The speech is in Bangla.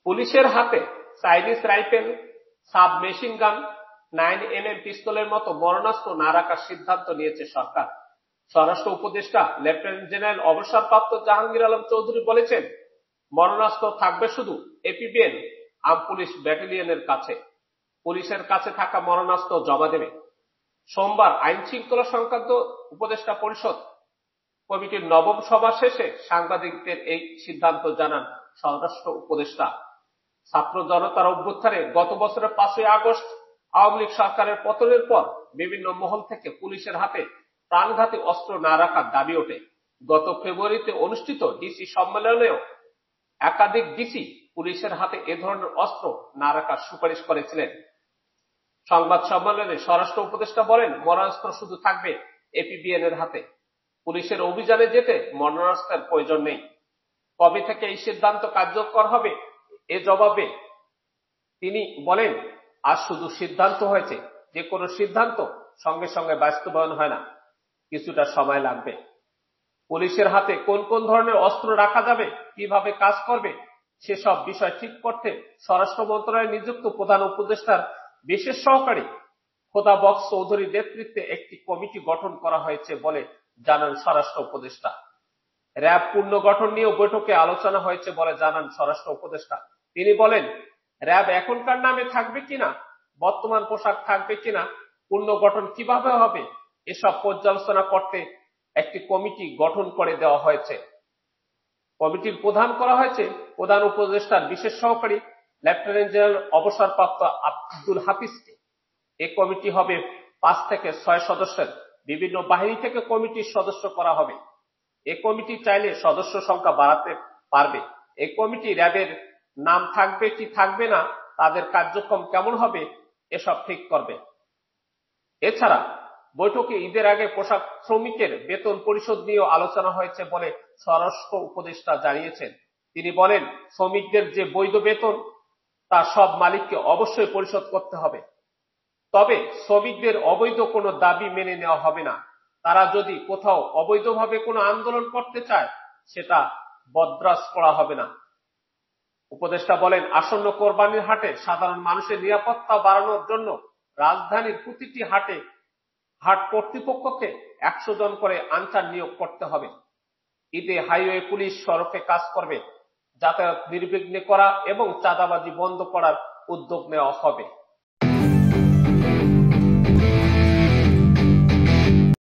পুলিশের হাতে Chinese rifle, sub machine gun, 9mm পিস্তলের মতো মরণাস্ত্র না রাখার সিদ্ধান্ত নিয়েছে সরকার। স্বরাষ্ট্র উপদেষ্টা লেফটেন্যান্ট জেনারেল অবসরপ্রাপ্ত জাহাঙ্গীর আলম চৌধুরী বলেছেন, মরণাস্ত্র থাকবে শুধু এপিবিএন আর্ম পুলিশ ব্যাটালিয়নের কাছে। পুলিশের কাছে থাকা মরণাস্ত্র জমা দেবে। সোমবার আইন শৃঙ্খলা সংক্রান্ত উপদেষ্টা পরিষদ কমিটির নবম সভা শেষে সাংবাদিকদের এই সিদ্ধান্ত জানান স্বরাষ্ট্র উপদেষ্টা। ছাত্র জনতার অভ্যুত্থানে গত বছরের 5ই আগস্ট আওয়ামী লীগ সরকারের পতনের পর বিভিন্ন মহল থেকে পুলিশের হাতে প্রাণঘাতী অস্ত্র না রাখার দাবি ওঠে। গত ফেব্রুয়ারিতে অনুষ্ঠিত ডিসি সম্মেলনেও একাধিক ডিসি পুলিশের হাতে এ ধরনের অস্ত্র না রাখার সুপারিশ করেছিলেন। সংবাদ সম্মেলনে স্বরাষ্ট্র উপদেষ্টা বলেন, মরণাস্ত্র শুধু থাকবে এপিবিএন এর হাতে। পুলিশের অভিযানে যেতে মরণাস্ত্রের প্রয়োজন নেই। কবে থেকে এই সিদ্ধান্ত কার্যকর হবে এ জবাবে তিনি বলেন, আজ শুধু সিদ্ধান্ত হয়েছে। যে কোনো সিদ্ধান্ত সঙ্গে সঙ্গে বাস্তবায়ন হয় না, কিছুটা সময় লাগবে। পুলিশের হাতে কোন কোন ধরনের অস্ত্র রাখা যাবে, কিভাবে কাজ করবে, সেসব বিষয় ঠিক করতে স্বরাষ্ট্র মন্ত্রণালয়ে নিযুক্ত প্রধান উপদেষ্টার বিশেষ সহকারী খোদা বক্স চৌধুরীর নেতৃত্বে একটি কমিটি গঠন করা হয়েছে বলে জানান স্বরাষ্ট্র উপদেষ্টা। র্যাব পুনর্গঠন নিয়েও বৈঠকে আলোচনা হয়েছে বলে জানান স্বরাষ্ট্র উপদেষ্টা। তিনি বলেন, র্যাব এখনকার নামে থাকবে কিনা, বর্তমান পোশাক থাকবে কিনা, পুনর্গঠন কিভাবে হবে, এসব পর্যালোচনা করতে একটি কমিটি গঠন করে দেওয়া হয়েছে। কমিটির প্রধান করা হয়েছে প্রধান উপদেষ্টার বিশেষ সহকারী লেফটেন্যান্ট জেনারেল অবসরপ্রাপ্ত আব্দুল হাফিজকে। এই কমিটি হবে 5 থেকে 6 সদস্যের। বিভিন্ন বাহিনী থেকে কমিটির সদস্য করা হবে। এই কমিটি চাইলে সদস্য সংখ্যা বাড়াতে পারবে। এই কমিটি র্যাবের নাম থাকবে কি থাকবে না, তাদের কার্যক্রম কেমন হবে, এসব ঠিক করবে। এছাড়া বৈঠকে ঈদের আগে পোশাক শ্রমিকের বেতন পরিশোধ নিয়েও আলোচনা হয়েছে বলে স্বরাষ্ট্র উপদেষ্টা জানিয়েছেন। তিনি বলেন, শ্রমিকদের যে বৈধ বেতন তা সব মালিককে অবশ্যই পরিশোধ করতে হবে। তবে শ্রমিকদের অবৈধ কোনো দাবি মেনে নেওয়া হবে না। তারা যদি কোথাও অবৈধভাবে কোনো আন্দোলন করতে চায়, সেটা বরদাস্ত করা হবে না। উপদেষ্টা বলেন, আসন্ন কোরবানির হাটে সাধারণ মানুষের নিরাপত্তা বাড়ানোর জন্য রাজধানীর প্রতিটি হাট কর্তৃপক্ষকে 100 জন করে আনসার নিয়োগ করতে হবে। ঈদে হাইওয়ে পুলিশ সড়কে কাজ করবে। যাতায়াত নির্বিঘ্নে করা এবং চাঁদাবাজি বন্ধ করার উদ্যোগ নেওয়া হবে।